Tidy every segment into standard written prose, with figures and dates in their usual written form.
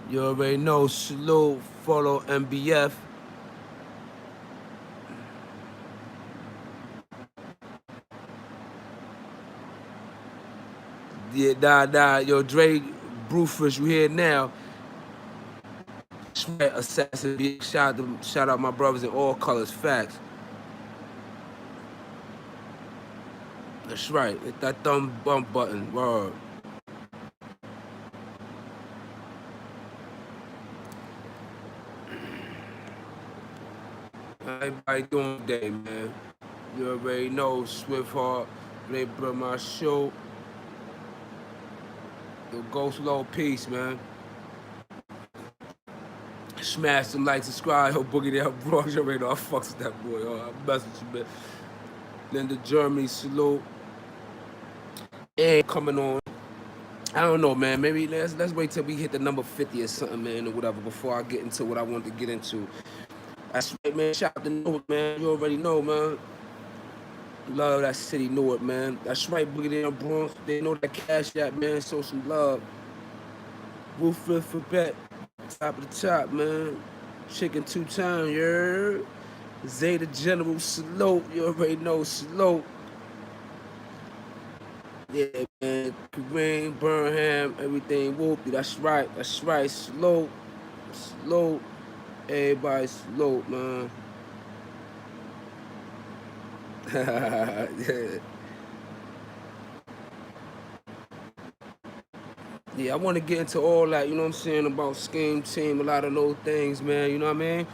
You already know, salute, follow MBF. Yeah, yo, Dre, Brewfish, we here now. Sweat, Assassin, shout out my brothers in all colors, facts. That's right, hit that thumb bump button, word. How everybody doing today, man? You already know, Swift Heart, they brought my show. The Ghost Low Peace, man. Smash some like, subscribe, yo, Boogie down, bro. You already know I fucks with that boy. I mess with you, man. Linda Germany, salute. And coming on. I don't know, man. Maybe let's wait till we hit the number 50 or something, man, or whatever, before I get into what I want to get into. That's right, man. Shout out to Newark, man. You already know, man. Love that city, Newark, man. That's right, Boogie down Bronx. They know that Cashapp, man. Show some love. Ruthless for bet. Top of the top, man. Chicken 2 times, you heard? Zeta General, salute. You already know, salute. Yeah, man. Kareem, Burnham, everything. Whoopie. That's right. That's right. Slow. Slow. Everybody slow, man. Yeah. Yeah, I want to get into all that, you know what I'm saying, about scheme team, a lot of those things, man, you know what I mean?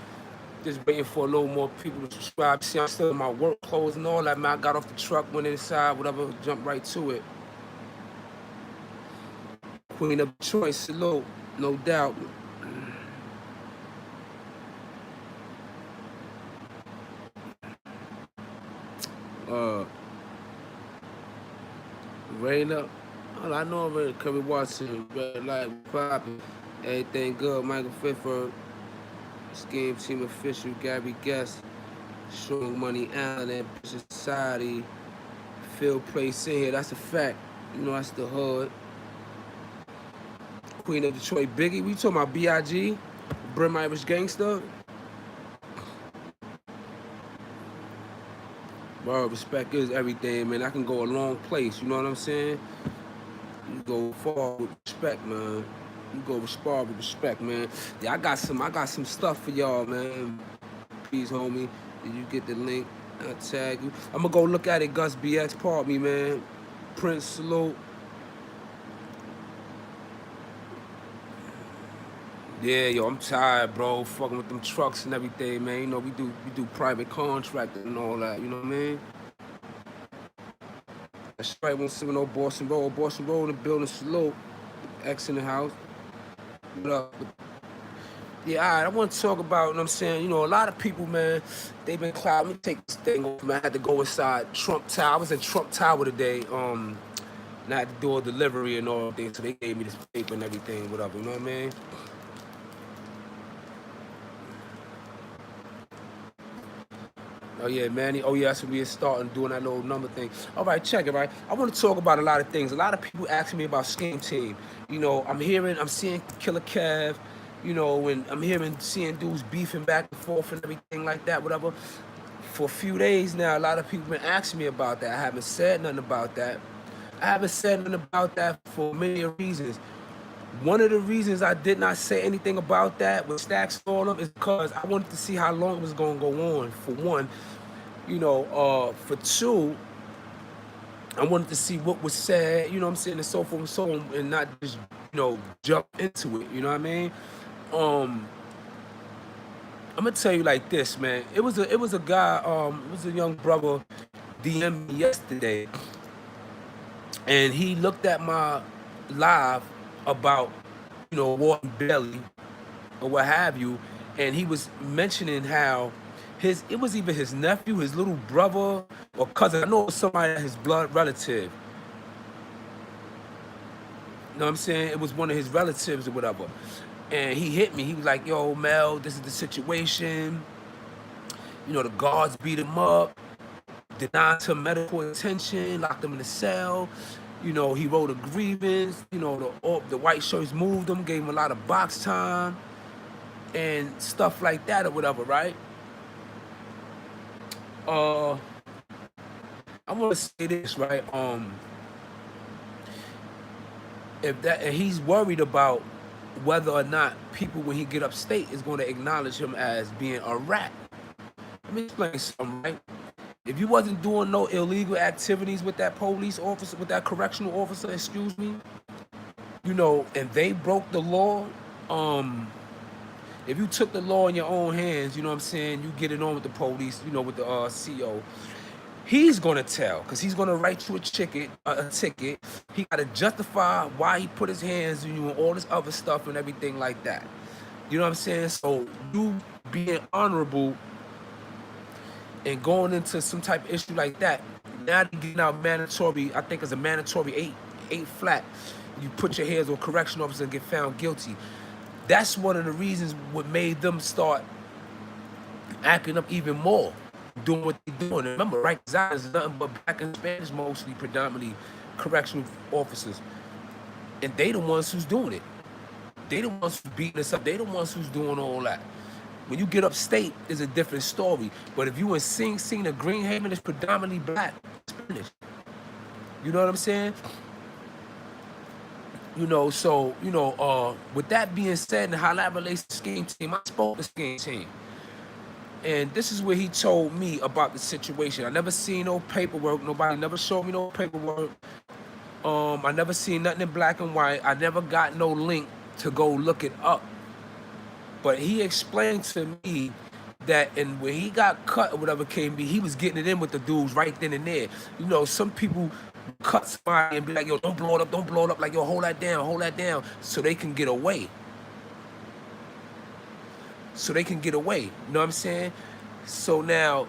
Just waiting for a little more people to subscribe. See, I'm still in my work clothes and all that, man. I got off the truck, went inside, whatever, jumped right to it. Queen of choice, salute, no doubt. Rain up. All I know already, Curry Watson, Red Light, popping. Everything good, Michael Fifford, scheme team official, Gabby Guest, Strong Money Allen, Ambitious Society, Phil Place in here, that's a fact. You know, that's the hood. Queen of Detroit, Biggie. We talking about B.I.G., Brim Irish Gangster. Bro, respect is everything, man. I can go a long place, you know what I'm saying? You go far with respect, man. You go far with respect, man. Yeah, I got some stuff for y'all, man. Please, homie. Did you get the link? I'll tag you. I'm gonna go look at it, Gus BX. Pardon me, man. Prince, salute. Yeah, yo, I'm tired, bro. Fucking with them trucks and everything, man. You know, we do private contracting and all that. You know what I mean? That's right. Won't see no Boston Road. Boston Road in the building. Salute. X in the house. What up? Yeah, all right. I want to talk about, you know what I'm saying? You know, a lot of people, man, they've been clouding. Let me take this thing off, man. I had to go inside Trump Tower. I was in Trump Tower today. And I had to do a delivery and all things. So they gave me this paper and everything, whatever. You know what I mean? Oh yeah, Manny. Oh yeah, that's when we starting doing that little number thing. All right, check it, right? I want to talk about a lot of things. A lot of people asking me about Scheme Team. You know, I'm seeing Killer Kev, you know, and seeing dudes beefing back and forth and everything like that, whatever. For a few days now, a lot of people been asking me about that. I haven't said nothing about that. I haven't said nothing about that for many reasons. One of the reasons I did not say anything about that with Stacks on them is because I wanted to see how long it was going to go on, for one. You know, for two, I wanted to see what was said, you know what I'm saying, and so forth and so on, and not just, you know, jump into it, you know what I mean? Um, I'm gonna tell you like this, man. It was a guy, it was a young brother DM me yesterday, and he looked at my live about, you know, Walton Bailey or what have you, and he was mentioning how it was either his nephew, his little brother, or cousin. I know it was somebody, his blood relative. You know what I'm saying? It was one of his relatives or whatever. And he hit me. He was like, yo, Mel, this is the situation. You know, the guards beat him up, denied him medical attention, locked him in the cell. You know, he wrote a grievance. You know, the white shirts moved him, gave him a lot of box time and stuff like that or whatever, right? I want to say this, right? If that, and he's worried about whether or not people, when he get upstate, is going to acknowledge him as being a rat. Let me explain something, right? If you wasn't doing no illegal activities with that police officer, with that correctional officer, excuse me, you know, and they broke the law, if you took the law in your own hands, you know what I'm saying, you get it on with the police, you know, with the CO, he's gonna tell, because he's gonna write you a ticket. He gotta justify why he put his hands on you and all this other stuff and everything like that. You know what I'm saying? So you being honorable and going into some type of issue like that, now you getting out mandatory, I think it's a mandatory eight flat. You put your hands on correction officer and get found guilty. That's one of the reasons what made them start acting up even more, doing what they're doing. And remember, right, Zion is nothing but black and Spanish, mostly, predominantly correctional officers. And they the ones who's doing it. They the ones who's beating us up. They the ones who's doing all that. When you get upstate, it's a different story. But if you in Sing Sing or Greenhaven, it's predominantly black, Spanish. You know what I'm saying? You know, so, you know, with that being said, and how that relates to scheme team, I spoke to scheme team. And this is where he told me about the situation. I never seen no paperwork. Nobody never showed me no paperwork. I never seen nothing in black and white. I never got no link to go look it up. But he explained to me that, and when he got cut or whatever came be, he was getting it in with the dudes right then and there. You know, some people cut somebody and be like, yo, don't blow it up, don't blow it up. Like, yo, hold that down, so they can get away. So they can get away. You know what I'm saying? So now,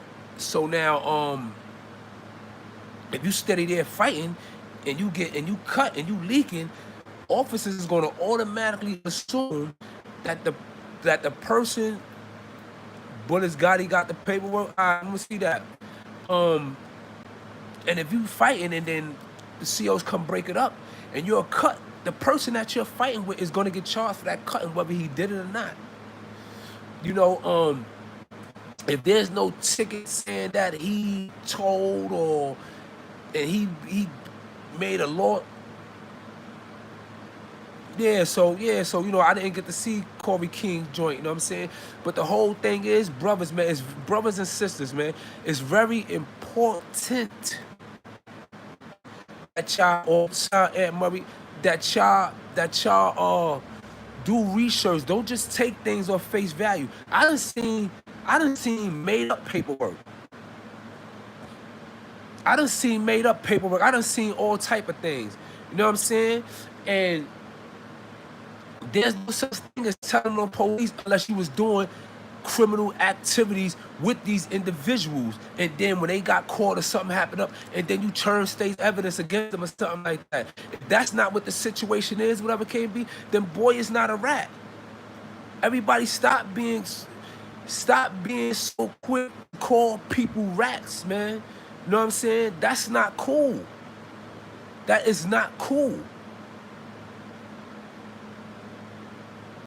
if you steady there fighting and you cut and you leaking, officers is gonna automatically assume that the person, Bullis he got the paperwork. I'm gonna see that. And if you fighting and then the COs come break it up and you're cut, the person that you're fighting with is gonna get charged for that cutting, whether he did it or not. You know, if there's no ticket saying that he told or and he made a law. So you know, I didn't get to see Corey King joint, you know what I'm saying? But the whole thing is, brothers, man, it's brothers and sisters, man. It's very important that y'all, Aunt Murray, that y'all do research. Don't just take things off face value. I done seen made up paperwork. I done seen all type of things. You know what I'm saying? And there's no such thing as telling on police unless you was doing criminal activities with these individuals, and then when they got caught or something happened up, and then you turn state's evidence against them or something like that. If that's not what the situation is, whatever it can be, then boy is not a rat. Everybody stop being so quick to call people rats, man. You know what I'm saying? That's not cool. That is not cool.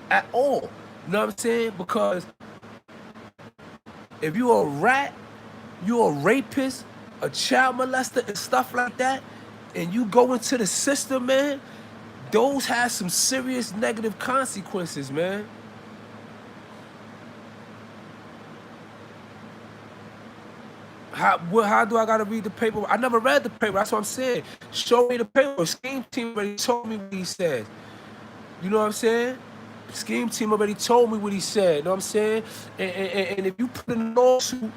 At all. You know what I'm saying? Because if you're a rat, you're a rapist, a child molester, and stuff like that, and you go into the system, man, those have some serious negative consequences, man. How do I gotta read the paper? I never read the paper. That's what I'm saying. Show me the paper. Scheme team already told me what he said. You know what I'm saying? Scheme team already told me what he said. You know what I'm saying? And if you put in a lawsuit,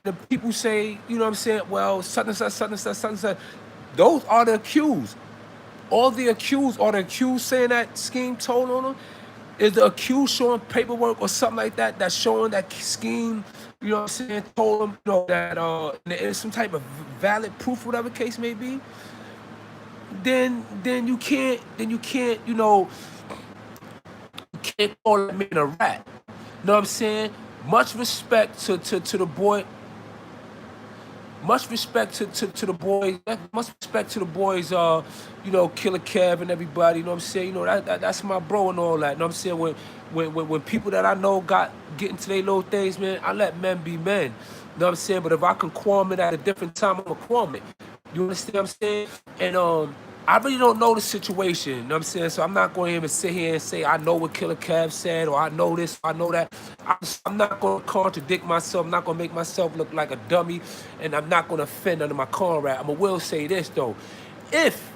the people say, you know what I'm saying? Well, such and such. Those are the accused. All the accused are the accused saying that scheme told on them. Is the accused showing paperwork or something like that that's showing that scheme, you know what I'm saying, told them, you know, that there's some type of valid proof, whatever case may be, then you can't, you know, you can't call that man a rat. You know what I'm saying? Much respect to the boy. Much respect to the boys. Much respect to the boys. You know, Killer Kev and everybody. You know what I'm saying? You know that's my bro and all that. You know what I'm saying? When people that I know get into their little things, man, I let men be men. You know what I'm saying? But if I can qualm it at a different time, I'ma qualm it. You understand what I'm saying? And I really don't know the situation, you know what I'm saying? So I'm not going to even sit here and say I know what Killer Kev said or I know this, I know that. I'm not going to contradict myself. I'm not going to make myself look like a dummy, and I'm not going to offend under my comrade. I will say this, though. If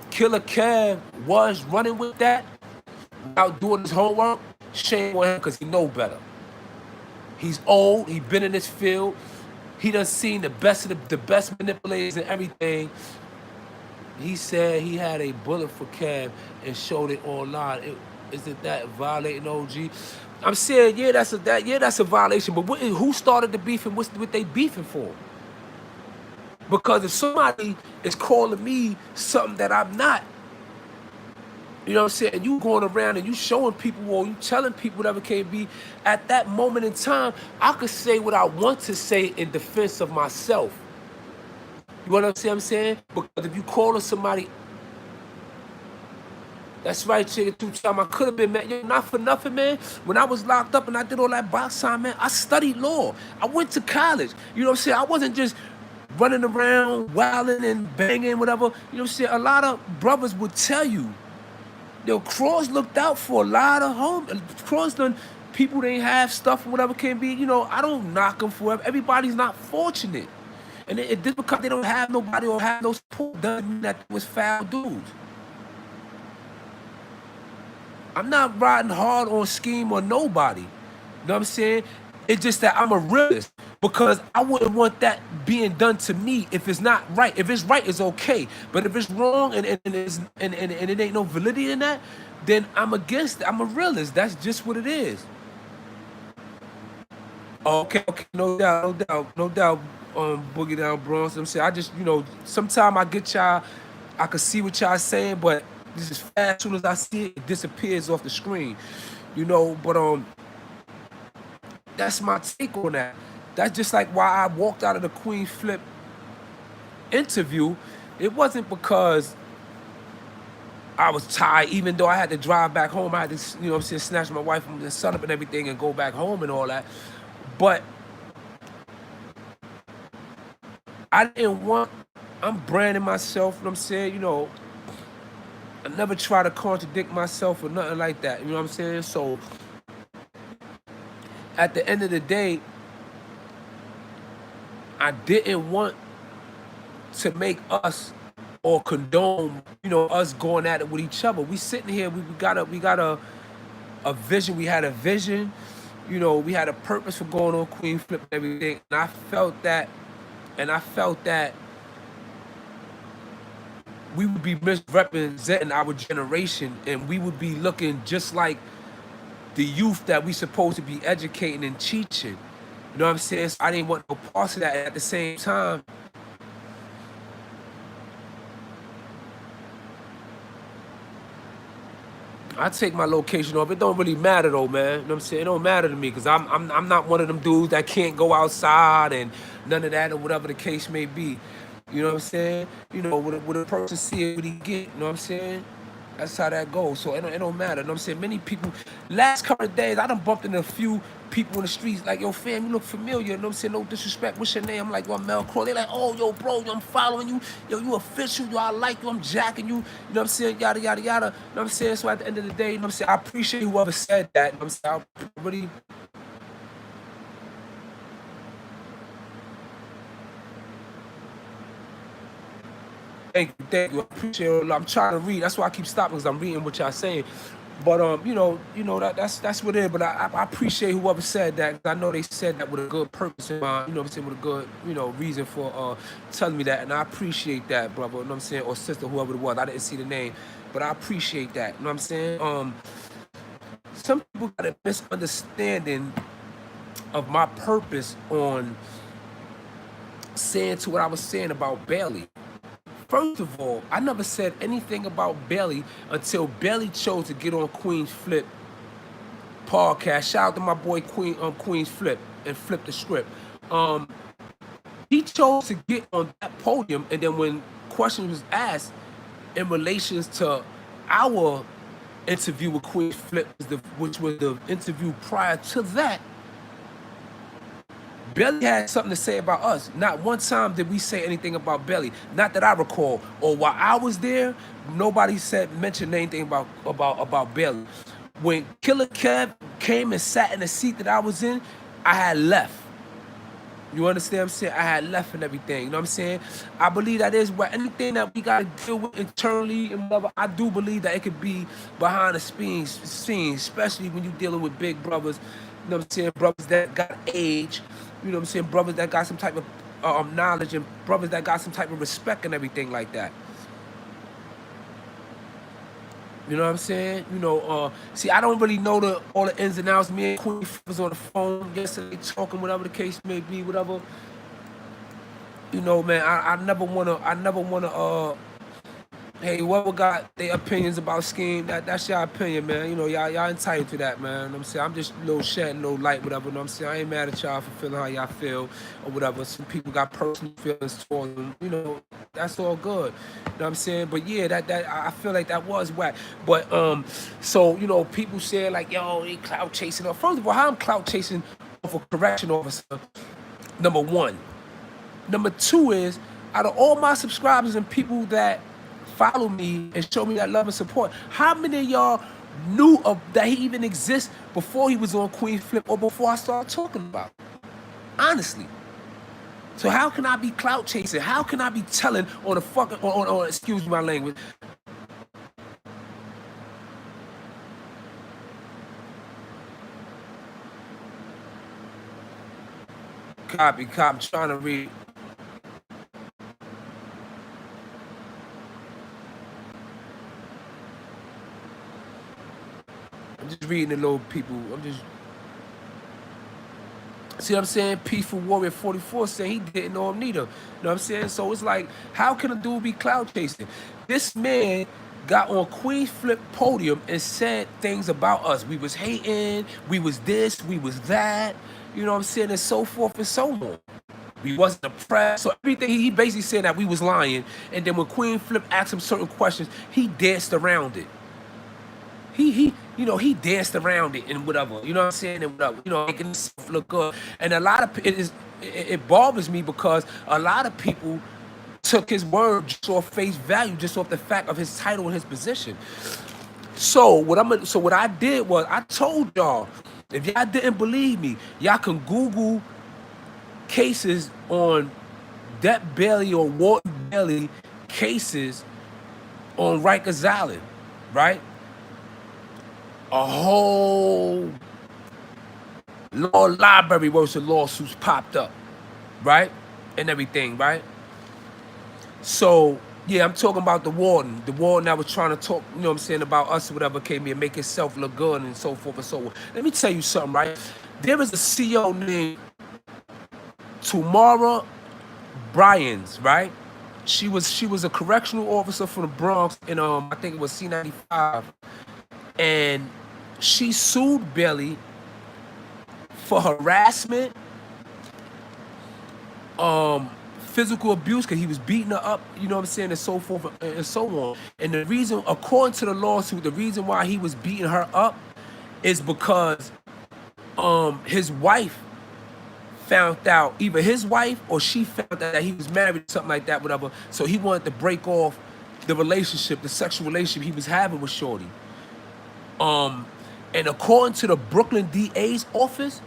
Killer Kev was running with that without doing his homework, shame on him because he know better. He's old. He been in this field. He done seen the best of the best manipulators and everything. He said he had a bullet for Kev and showed it online. Isn't that violating OG? I'm saying, yeah, that's a violation. But who started the beef and what they beefing for? Because if somebody is calling me something that I'm not, you know what I'm saying, and you going around and you showing people or you telling people whatever can be, at that moment in time, I could say what I want to say in defense of myself. You know what I'm saying? Because if you calling somebody, that's right, Chicken Two Time, I could have been, man. Yo, not for nothing, man. When I was locked up and I did all that box time, man, I studied law. I went to college. You know what I'm saying? I wasn't just running around, wilding and banging, whatever. You know what I'm saying? A lot of brothers would tell you, yo, Kross looked out for a lot of Kross done, people they have stuff or whatever can be. You know, I don't knock them for it. Everybody's not fortunate. And just because they don't have nobody or have no support doesn't mean that they was foul dudes. I'm not riding hard on scheme or nobody. You know what I'm saying? It's just that I'm a realist because I wouldn't want that being done to me if it's not right. If it's right, it's okay. But if it's wrong and it ain't no validity in that, then I'm against it. I'm a realist. That's just what it is. Okay, no doubt. Boogie Down Bronx. I'm saying I just, you know, sometimes I get y'all, I can see what y'all saying, but this is fast. As soon as I see it, it disappears off the screen. You know, but that's my take on that. That's just like why I walked out of the Queen Flip interview. It wasn't because I was tired, even though I had to drive back home. I had to, you know what I'm saying, snatch my wife and son up and everything and go back home and all that. But I didn't want, I'm branding myself, you know what I'm saying? You know, I never try to contradict myself or nothing like that, you know what I'm saying? So, at the end of the day, I didn't want to make us or condone, you know, us going at it with each other. We sitting here, we got a vision, we had a vision, you know, we had a purpose for going on Queen Flip and everything, and I felt that we would be misrepresenting our generation, and we would be looking just like the youth that we supposed to be educating and teaching. You know what I'm saying? So I didn't want no parts of that. And at the same time, I take my location off. It don't really matter though, man. You know what I'm saying? It don't matter to me because I'm not one of them dudes that can't go outside and none of that or whatever the case may be. You know what I'm saying? You know, what a person see, what he get. You know what I'm saying? That's how that goes. So it don't matter. You know what I'm saying? Many people, last couple of days, I done bumped into a few people in the streets like, yo, fam, you look familiar. You know what I'm saying? No disrespect. What's your name? I'm like, yo, I'm Mel Kross. They like, oh, yo, bro, yo, I'm following you. Yo, you official. Yo, I like you. I'm jacking you. You know what I'm saying? Yada, yada, yada. You know what I'm saying? So at the end of the day, you know what I'm saying? I appreciate whoever said that. You know what I'm saying? I really... Thank you. I appreciate it. I'm trying to read. That's why I keep stopping because I'm reading what y'all saying. But you know that's what it is. But I appreciate whoever said that. I know they said that with a good purpose in mind. You know what I'm saying? With a good reason for telling me that, and I appreciate that, brother. You know what I'm saying? Or sister, whoever it was. I didn't see the name, but I appreciate that. You know what I'm saying? Some people got a misunderstanding of my purpose on saying to what I was saying about Bailey. First of all, I never said anything about Bailey until Bailey chose to get on Queen's Flip podcast. Shout out to my boy Queen's Flip and Flip the Script. He chose to get on that podium, and then when questions was asked in relations to our interview with Queen Flip, which was the interview prior to that, Belly had something to say about us. Not one time did we say anything about Belly. Not that I recall. Or while I was there, nobody mentioned anything about Belly. When Killer Kev came and sat in the seat that I was in, I had left. You understand what I'm saying? I had left and everything. You know what I'm saying? I believe that is what anything that we gotta deal with internally and whatever. I do believe that it could be behind the scenes, especially when you're dealing with big brothers. You know what I'm saying? Brothers that got age. You know what I'm saying? Brothers that got some type of knowledge, and brothers that got some type of respect and everything like that. You know what I'm saying? You know, see, I don't really know all the ins and outs. Me and Queen was on the phone yesterday talking, whatever the case may be, whatever. You know, man, I never wanna hey, whoever got their opinions about Scheme, that's your opinion, man. You know, y'all entitled to that, man. You know what I'm saying? I'm just a little shedding, a little light, whatever. You know what I'm saying? I ain't mad at y'all for feeling how y'all feel or whatever. Some people got personal feelings towards them. You know, that's all good. You know what I'm saying? But yeah, that I feel like that was whack. But so, you know, people say like, yo, they clout chasing. First of all, how I'm clout chasing off a correction officer, number one. Number two is, out of all my subscribers and people that follow me and show me that love and support, how many of y'all knew of that he even exists before he was on Queen Flip or before I started talking about it? Honestly. So how can I be clout chasing? How can I be telling on a fucking on excuse my language? Copy, I'm trying to read. I'm just reading the little people. I'm just see what I'm saying? Peaceful Warrior 44 saying he didn't know him neither. You know what I'm saying? So it's like, how can a dude be cloud chasing? This man got on Queen Flip podium and said things about us. We was hating, we was this, we was that, you know what I'm saying, and so forth and so on. We wasn't oppressed. So everything, he basically said that we was lying. And then when Queen Flip asked him certain questions, he danced around it. You know, he danced around it and whatever, you know what I'm saying, and whatever, you know, making himself look good. And a lot of it bothers me because a lot of people took his word just off face value, just off the fact of his title and his position. So what I did was I told y'all, if y'all didn't believe me, y'all can Google cases on Depp Bailey or Walton Bailey cases on Rikers Island, right? A whole law library worth of lawsuits popped up, right? And everything, right? So, yeah, I'm talking about the warden that was trying to talk, you know what I'm saying, about us or whatever came here, make himself look good and so forth and so on. Let me tell you something, right? There is a CO named Tamara Bryans, right? She was a correctional officer from the Bronx in I think it was C95. And she sued Bailey for harassment, physical abuse, because he was beating her up, you know what I'm saying, and so forth and so on. And the reason, according to the lawsuit, the reason why he was beating her up is because his wife found out, either his wife or she found out that he was married or something like that, whatever. So he wanted to break off the relationship, the sexual relationship he was having with Shorty. And according to the Brooklyn DA's office,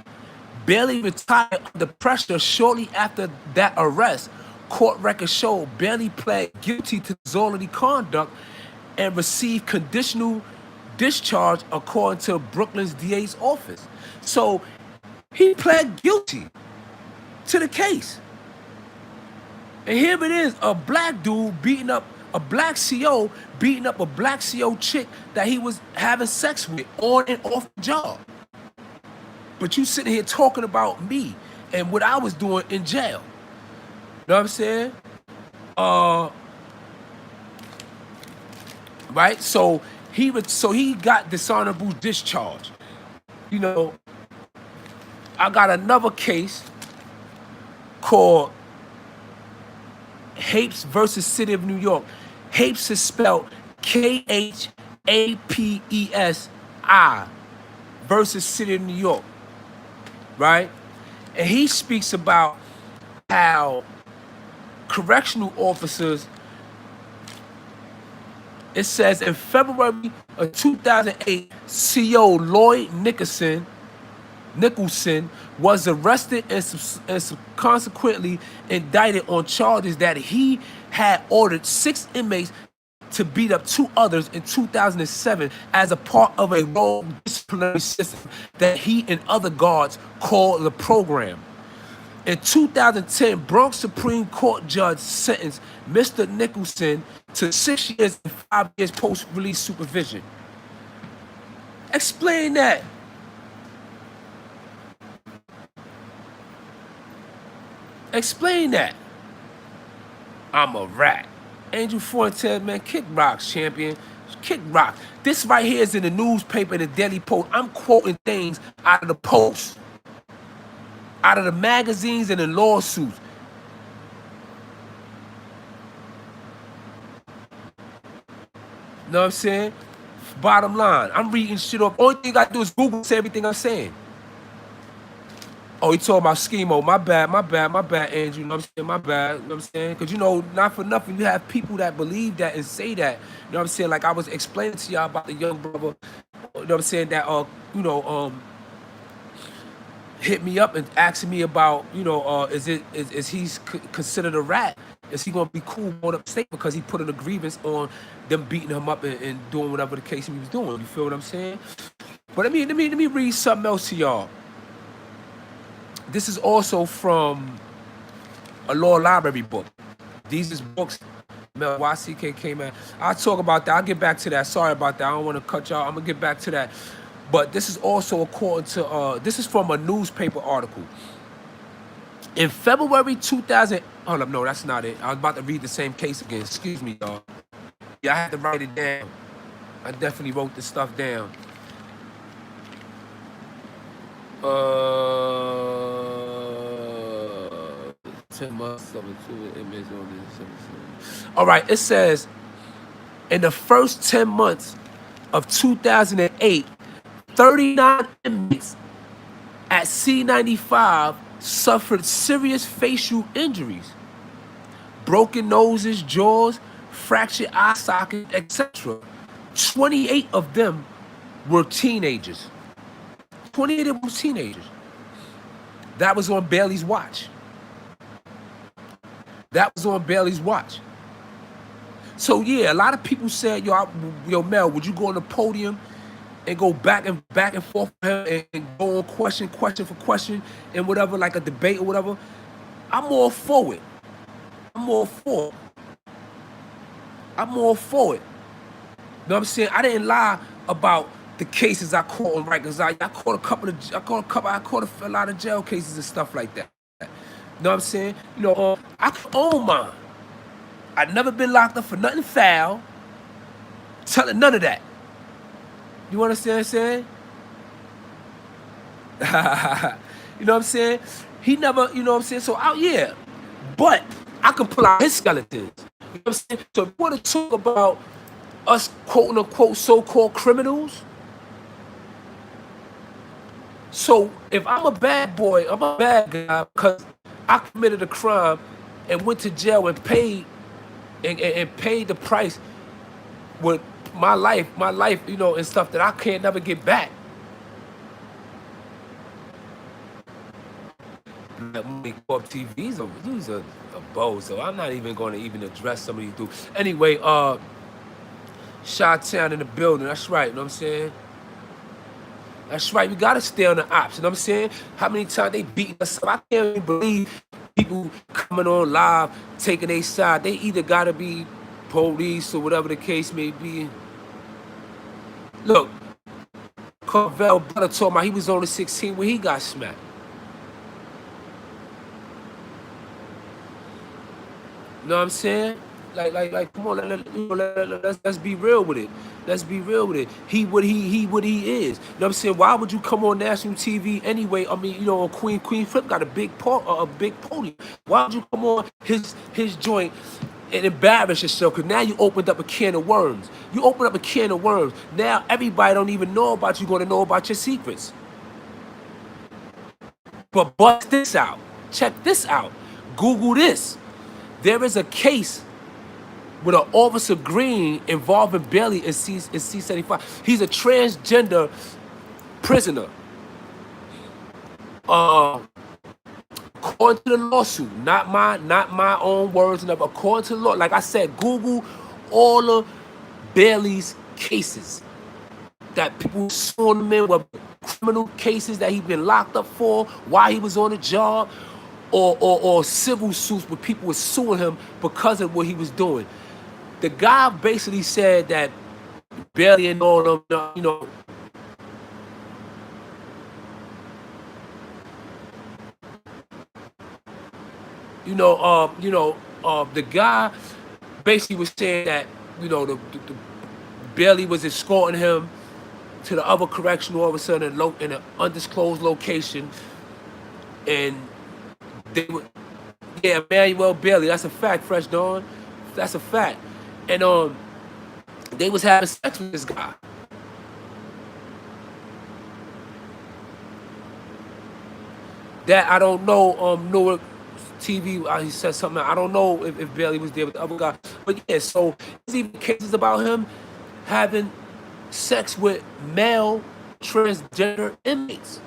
Bailey retired under pressure shortly after that arrest. Court records show Bailey pled guilty to disorderly conduct and received conditional discharge according to Brooklyn's DA's office. So he pled guilty to the case. And here it is, a black dude beating up a black CO, beating up a black CO chick that he was having sex with on and off the job. But you sitting here talking about me and what I was doing in jail. You know what I'm saying? Right? So he got dishonorable discharge. You know, I got another case called Hapes versus City of New York. Hapes is spelled K-H-A-P-E-S-I versus City of New York, right? And he speaks about how correctional officers, it says in February of 2008, CO Lloyd Nicholson was arrested and consequently indicted on charges that he had ordered 6 inmates to beat up 2 others in 2007 as a part of a rogue disciplinary system that he and other guards called the program. In 2010, Bronx Supreme Court judge sentenced Mr. Nicholson to 6 years and 5 years post-release supervision. Explain that. Explain that. I'm a rat. Angel Fontaine, man, kick rocks, champion. Kick rock. This right here is in the newspaper, in the Daily Post. I'm quoting things out of the Post, out of the magazines and the lawsuits. Know what I'm saying? Bottom line, I'm reading shit off. Only thing I do is Google say everything I'm saying. Oh, he talking about schemo. My bad, Andrew. You know what I'm saying? My bad. You know what I'm saying? Because, you know, not for nothing, you have people that believe that and say that. You know what I'm saying? Like I was explaining to y'all about the young brother, you know what I'm saying, that, you know, hit me up and asking me about, you know, is he considered a rat? Is he going to be cool going upstate because he put in a grievance on them beating him up and doing whatever the case he was doing? You feel what I'm saying? But let me read something else to y'all. This is also from a law library book. These is books Mel YCK came at. I'll talk about that. I'll get back to that. Sorry about that. I don't want to cut y'all. I'm going to get back to that. But this is also according to, this is from a newspaper article. In February 2000, hold up, no, that's not it. I was about to read the same case again. Excuse me, y'all. Yeah, I had to write it down. I definitely wrote this stuff down. 10 months, all right, it says, in the first 10 months of 2008, 39 inmates at C95 suffered serious facial injuries, broken noses, jaws, fractured eye sockets, etc. 28 of them were teenagers. 28 of them were teenagers. That was on Bailey's watch. That was on Bailey's watch. So yeah, a lot of people said, yo, Mel, would you go on the podium and go back and forth with him and go on question for question and whatever, like a debate or whatever? I'm all for it. I'm all for it. I'm all for it. You know what I'm saying? I didn't lie about the cases I caught on Rikers. I caught a lot of jail cases and stuff like that. You know what I'm saying? You know, I can own mine. I've never been locked up for nothing foul. None of that. You understand what I'm saying? You know what I'm saying? He never, you know what I'm saying? So, yeah. But I can pull out his skeletons. You know what I'm saying? So, if you want to talk about us, quote unquote, so-called criminals. So, if I'm a bad boy, I'm a bad guy because I committed a crime and went to jail and paid and paid the price with my life, you know, and stuff that I can't never get back. Up TVs, these are a bow, so I'm not even going to even address some of these dudes. Anyway, Chi-Town in the building. That's right. You know what I'm saying? That's right. We got to stay on the ops. You know what I'm saying? How many times they beating us up? I can't even believe people coming on live, taking their side. They either got to be police or whatever the case may be. Look, Carvel brother told me he was only 16 when he got smacked. You know what I'm saying? Come on, let's be real with it. Let's be real with it. He is. You know what I'm saying? Why would you come on national TV anyway? I mean, you know, Queen Flip got a big podium. Why would you come on his joint and embarrass yourself? Because now you opened up a can of worms. You opened up a can of worms. Now everybody don't even know about you. Going to know about your secrets. But bust this out. Check this out. Google this. There is a case with an Officer Green involving Bailey in C-75. He's a transgender prisoner. According to the lawsuit, not my own words, but according to the law, like I said, Google all of Bailey's cases that people suing him in, were criminal cases that he'd been locked up for while he was on the job, or civil suits where people were suing him because of what he was doing. The guy basically said that Bailey and all of them, the guy basically was saying that, the Bailey was escorting him to the other correctional officer in an undisclosed location, and they would, yeah, Manuel Bailey, that's a fact, Fresh Dawn, that's a fact, and they was having sex with this guy. That I don't know. Newark TV, he said something. I don't know if Bailey was there with the other guy, but yeah. So there's even cases about him having sex with male transgender inmates.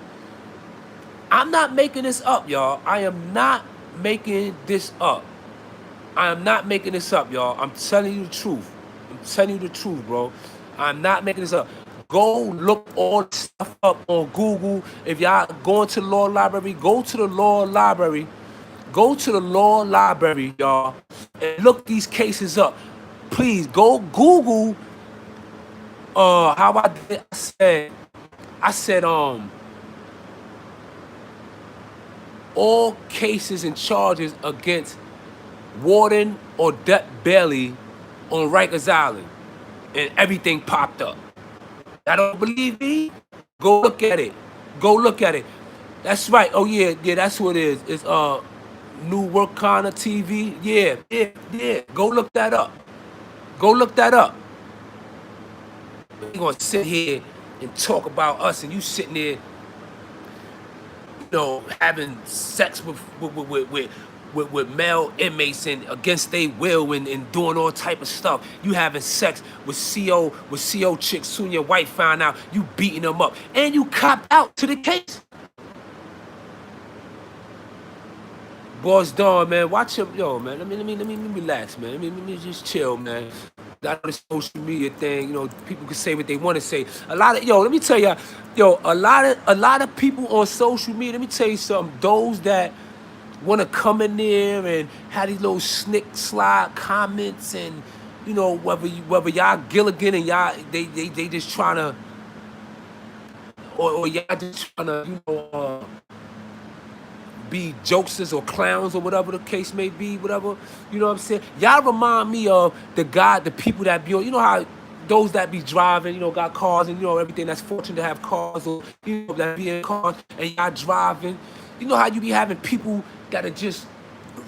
I'm not making this up, y'all. I am not making this up. I am not making this up, y'all. I'm telling you the truth. I'm telling you the truth, bro. I'm not making this up. Go look all this stuff up on Google. If y'all going to the law library, go to the law library. Go to the law library, y'all, and look these cases up. Please go Google how I did. I said all cases and charges against Warden or Depp Bailey on Rikers Island, and everything popped up. I don't believe me? Go look at it. Go look at it. That's right. Oh yeah, that's what it is. It's New Work Kind of TV. Yeah. Go look that up. Go look that up. We're gonna sit here and talk about us, and you sitting there, having sex with male inmates and against their will and doing all type of stuff. You having sex with CO chicks. Soon your wife found out, you beating them up, and you copped out to the case. Boss Dawn, man, watch him, man. Let me relax, man. Let me just chill, man. That the social media thing, people can say what they want to say. Let me tell you, a lot of people on social media. Let me tell you something. Those that want to come in there and have these little snick slide comments, and whether y'all Gilligan and y'all they just trying to, or y'all just trying to be jokesters or clowns or whatever the case may be, whatever, you know what I'm saying? Y'all remind me of the people that be on, how those that be driving, got cars and, everything, that's fortunate to have cars, or, that be in cars and y'all driving. You know how you be having people that are just,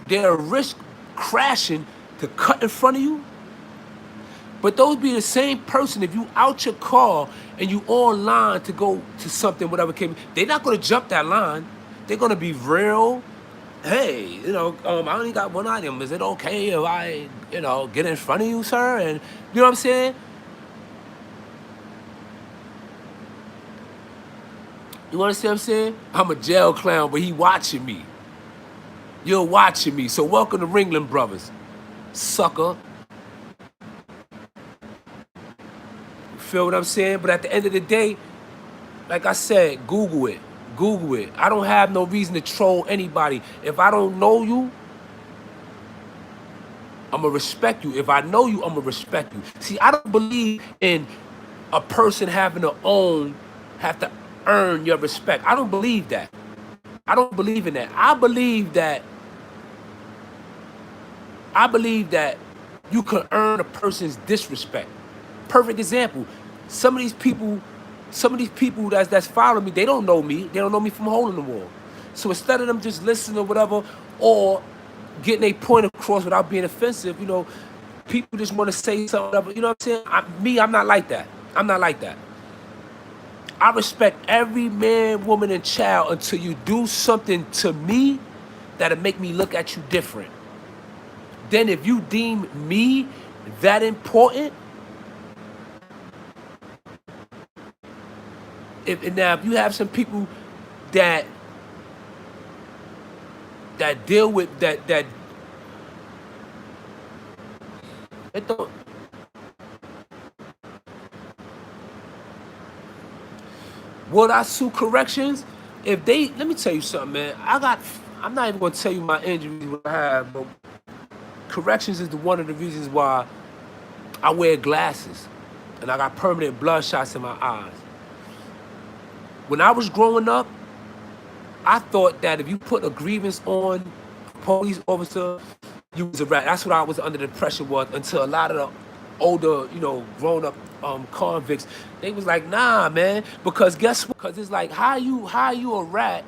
they're a risk crashing to cut in front of you? But those be the same person, if you out your car and you online to go to something, whatever came, they're not going to jump that line. They're going to be real. Hey, I only got one item. Is it okay if I, get in front of you, sir? And you know what I'm saying? You understand what I'm saying? I'm a jail clown, but he watching me. You're watching me. So welcome to Ringling Brothers, sucker. You feel what I'm saying? But at the end of the day, like I said, Google it. Google it. I don't have no reason to troll anybody. If I don't know you, I'm going to respect you. If I know you, I'm going to respect you. See, I don't believe in a person having to have to earn your respect. I don't believe that. I don't believe in that. I believe that you can earn a person's disrespect. Perfect example. Some of these people, that's following me, they don't know me. They don't know me from a hole in the wall. So instead of them just listening or whatever, or getting a point across without being offensive, you know, people just want to say something, whatever. You know what I'm saying? I'm not like that. I'm not like that. I respect every man, woman, and child until you do something to me that'll make me look at you different. Then if you deem me that important, if you have some people that deal with that it don't, will I sue corrections? If they, let me tell you something, man. I'm not even gonna tell you my injuries what I have, but corrections is one of the reasons why I wear glasses and I got permanent blood shots in my eyes. When I was growing up, I thought that if you put a grievance on a police officer, you was a rat. That's what I was under the impression was, until a lot of the older, you know, grown up convicts, they was like, nah, man, because guess what? Because it's like, how you a rat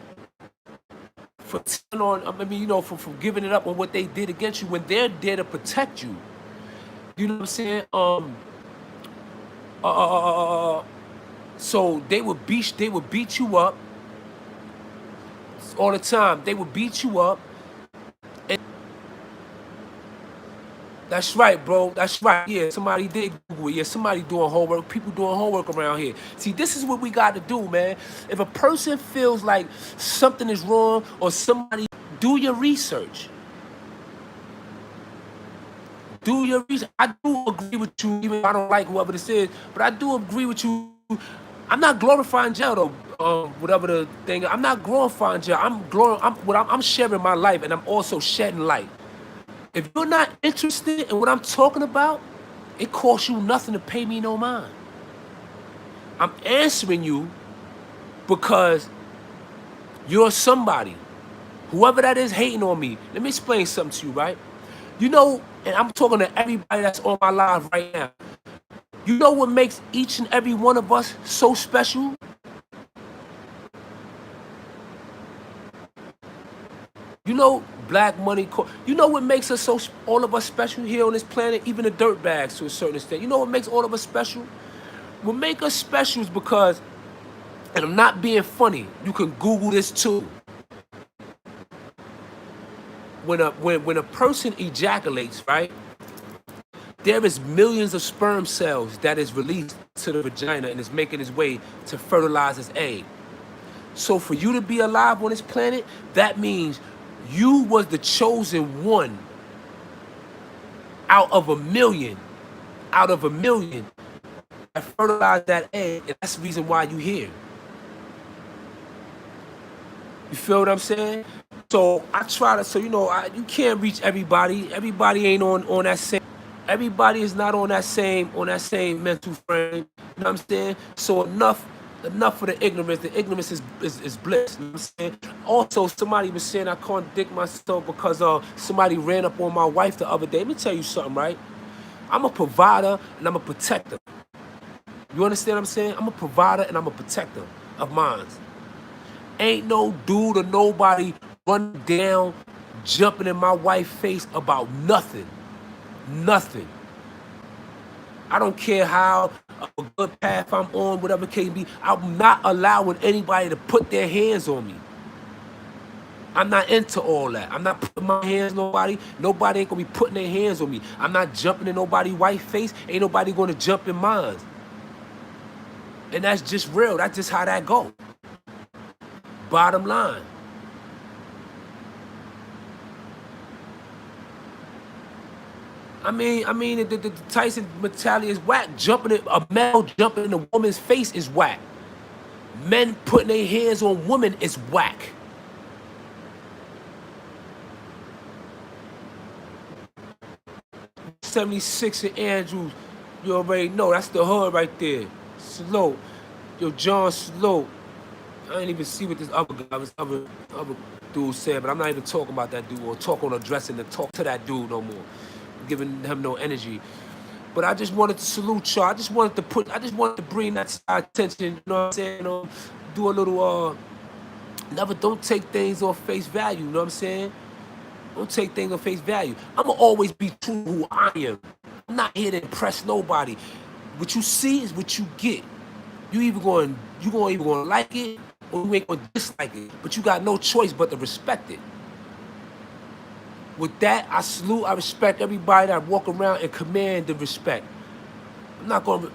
for on, I mean, you know, for giving it up on what they did against you when they're there to protect you. You know what I'm saying? So they would beat you up all the time. They would beat you up. And that's right, bro. That's right. Yeah, somebody did Google it. Yeah, somebody doing homework. People doing homework around here. See, this is what we got to do, man. If a person feels like something is wrong or somebody, do your research. Do your research. I do agree with you, even if I don't like whoever this is, but I do agree with you. I'm not glorifying jail though, whatever the thing. I'm not glorifying jail. I'm sharing my life, and I'm also shedding light. If you're not interested in what I'm talking about, it costs you nothing to pay me no mind. I'm answering you because you're somebody. Whoever that is hating on me. Let me explain something to you, right? You know, and I'm talking to everybody that's on my live right now. You know what makes each and every one of us so special? You know, black money. You know what makes us all of us special here on this planet? Even the dirtbags to a certain extent. You know what makes all of us special? What makes us special is because, and I'm not being funny, you can Google this too. When a person ejaculates, right? There is millions of sperm cells that is released to the vagina and is making its way to fertilize its egg. So for you to be alive on this planet, that means you was the chosen one out of a million that fertilized that egg, and that's the reason why you here. You feel what I'm saying? So I try to, so you know, you can't reach everybody. Everybody ain't on that same. Everybody is not on that same mental frame. You know what I'm saying? So enough for the ignorance. The ignorance is bliss. You know what I'm saying? Also, somebody was saying I contradict myself because somebody ran up on my wife the other day. Let me tell you something, right? I'm a provider and I'm a protector. You understand what I'm saying? I'm a provider and I'm a protector of mine. Ain't no dude or nobody running down, jumping in my wife's face about nothing. Nothing. I don't care how a good path I'm on, whatever case be. I'm not allowing anybody to put their hands on me. I'm not into all that. I'm not putting my hands on nobody. Nobody ain't gonna be putting their hands on me. I'm not jumping in nobody's wife's face. Ain't nobody gonna jump in mine. And that's just real. That's just how that go. Bottom line. I mean, the Tyson mentality is whack. A male jumping in a woman's face is whack. Men putting their hands on women is whack. '76 in Andrews, you already know that's the hood right there. Slow, yo, John Slow. I didn't even see what this other dude said, but I'm not even talking about that dude or talk on addressing to talk to that dude no more. giving him no energy. But I just wanted to salute y'all. I just wanted to bring that to our attention. You know what I'm saying? Do a little don't take things on face value. You know what I'm saying? Don't take things on face value. I'ma always be true to who I am. I'm not here to impress nobody. What you see is what you get. You either going to like it or you ain't gonna dislike it. But you got no choice but to respect it. With that, I salute, I respect everybody that walk around and command the respect. I'm not gonna, you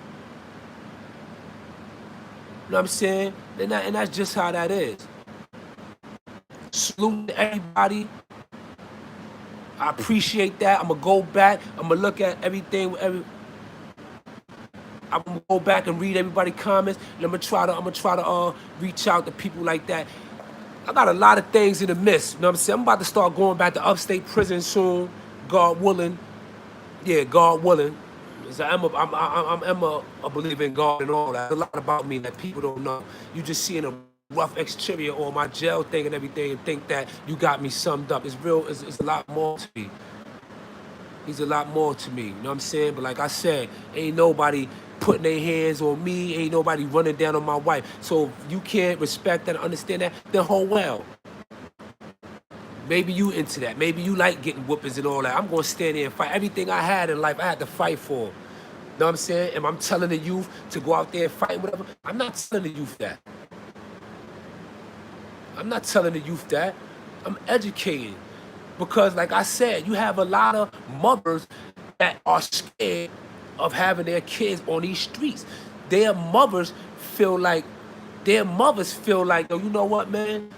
know what I'm saying? And that's just how that is. Salute to everybody. I appreciate that. I'm gonna go back. I'm gonna look at everything. I'm gonna go back and read everybody's comments, and I'm gonna try to reach out to people like that. I got a lot of things in the midst. You know what I'm saying? I'm about to start going back to upstate prison soon, God willing. Yeah, God willing. So I'm a believer in God and all that. There's a lot about me that people don't know. You just seeing a rough exterior or my jail thing and everything and think that you got me summed up. It's real. It's a lot more to me. He's a lot more to me. You know what I'm saying? But like I said, ain't nobody putting their hands on me. Ain't nobody running down on my wife. So if you can't respect that and understand that, then whole well. Maybe you into that. Maybe you like getting whoopings and all that. I'm going to stand there and fight. Everything I had in life, I had to fight for. You know what I'm saying? And I'm telling the youth to go out there and fight, whatever. I'm not telling the youth that. I'm not telling the youth that. I'm educating. Because like I said, you have a lot of mothers that are scared of having their kids on these streets. Their mothers feel like, yo, you know what, man?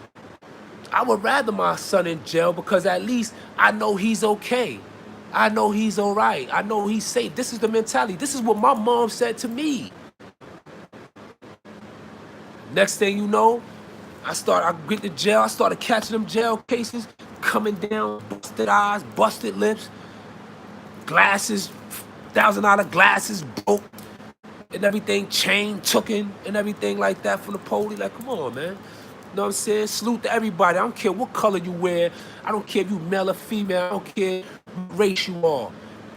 I would rather my son in jail because at least I know he's okay. I know he's all right. I know he's safe. This is the mentality. This is what my mom said to me. Next thing you know, I get to jail. I started catching them jail cases, coming down, busted eyes, busted lips, glasses, $1,000 glasses broke, and everything, chain tooken, and everything like that from the police. Like, come on, man. You know what I'm saying? Salute to everybody. I don't care what color you wear. I don't care if you male or female. I don't care what race you are.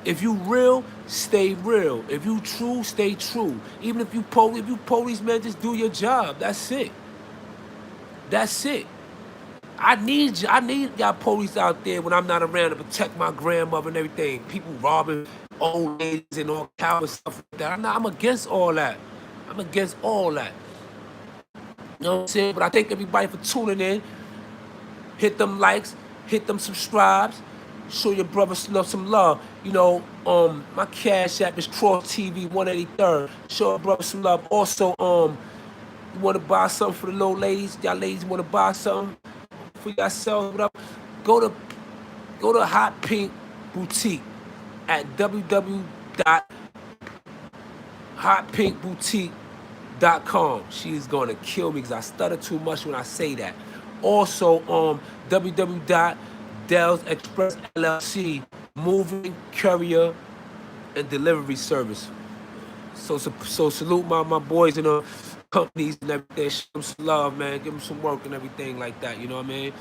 If you real, stay real. If you true, stay true. Even if you police, man, just do your job. That's it. That's it. I need y'all police out there when I'm not around to protect my grandmother and everything. People robbing old ladies and all kind of stuff like that. I'm against all that. I'm against all that. You know what I'm saying? But I thank everybody for tuning in. Hit them likes, hit them subscribes, show your brothers some love. You know, my Cash App is Kross TV 183rd. Show your brothers some love. Also, you want to buy something for the little ladies? Y'all ladies want to buy something for yourselves? Whatever. Go to Hot Pink Boutique at www.hotpinkboutique.com. She is going to kill me because I stutter too much when I say that. Also, www.Del's Express LLC, moving, courier, and delivery service. So salute my boys in the companies and everything. Show them some love, man. Give them some work and everything like that. You know what I mean?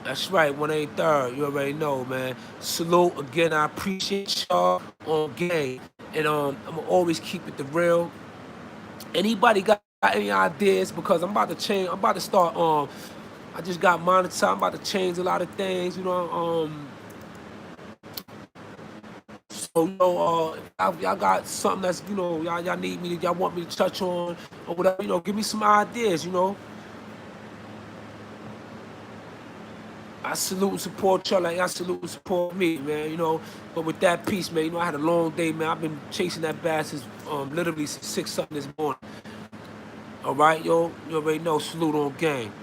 That's right, 183rd. You already know, man. Salute again. I appreciate y'all on game, and I'm gonna always keep it the real. Anybody got any ideas? Because I'm about to change. I'm about to start. I just got monetized. I'm about to change a lot of things. You know. So you know, y'all got something that's, you know, y'all need me. Y'all want me to touch on or whatever. You know, give me some ideas. You know. I salute and support y'all like I salute and support me, man, you know. But with that piece, man, you know, I had a long day, man. I've been chasing that bass since literally 6 something this morning. All right, yo, you already know, salute on game.